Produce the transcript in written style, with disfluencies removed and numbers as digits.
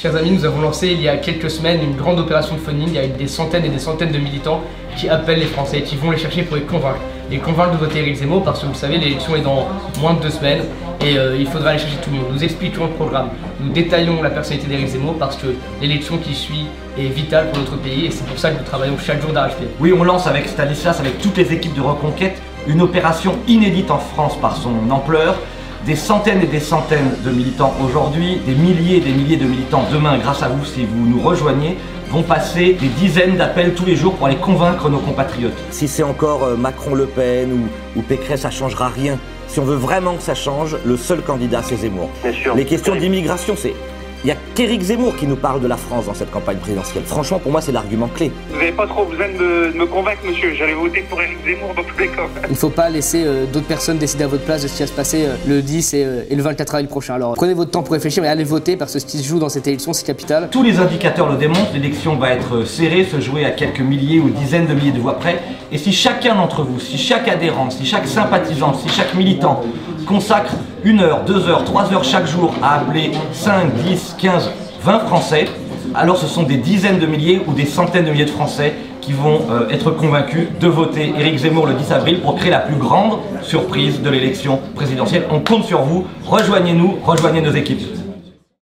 Chers amis, nous avons lancé il y a quelques semaines une grande opération de phoning avec des centaines et des centaines de militants qui appellent les Français et qui vont les chercher pour les convaincre. Les convaincre de voter Éric Zemmour parce que vous savez, l'élection est dans moins de 2 semaines et il faudra aller chercher tout le monde. Nous expliquons le programme, nous détaillons la personnalité d'Éric Zemmour parce que l'élection qui suit est vitale pour notre pays et c'est pour ça que nous travaillons chaque jour d'arrache-pied. Oui, on lance avec Stanislas, avec toutes les équipes de Reconquête, une opération inédite en France par son ampleur. Des centaines et des centaines de militants aujourd'hui, des milliers et des milliers de militants demain, grâce à vous, si vous nous rejoignez, vont passer des dizaines d'appels tous les jours pour aller convaincre nos compatriotes. Si c'est encore Macron-Le Pen ou Pécresse, ça ne changera rien. Si on veut vraiment que ça change, le seul candidat, c'est Zemmour. Bien sûr. Les questions d'immigration, il n'y a qu'Éric Zemmour qui nous parle de la France dans cette campagne présidentielle. Franchement, pour moi, c'est l'argument clé. Vous n'avez pas trop besoin de me convaincre, monsieur. J'allais voter pour Éric Zemmour dans tous les cas. Il ne faut pas laisser d'autres personnes décider à votre place de ce qui va se passer le 10 et le 24 avril prochain. Alors prenez votre temps pour réfléchir et allez voter parce que ce qui se joue dans cette élection, c'est capital. Tous les indicateurs le démontrent, l'élection va être serrée, se jouer à quelques milliers ou dizaines de milliers de voix près. Et si chacun d'entre vous, si chaque adhérent, si chaque sympathisant, si chaque militant consacre 1 heure, 2 heures, 3 heures chaque jour à appeler 5, 10, 15, 20 Français, alors ce sont des dizaines de milliers ou des centaines de milliers de Français qui vont être convaincus de voter Éric Zemmour le 10 avril pour créer la plus grande surprise de l'élection présidentielle. On compte sur vous, rejoignez-nous, rejoignez nos équipes.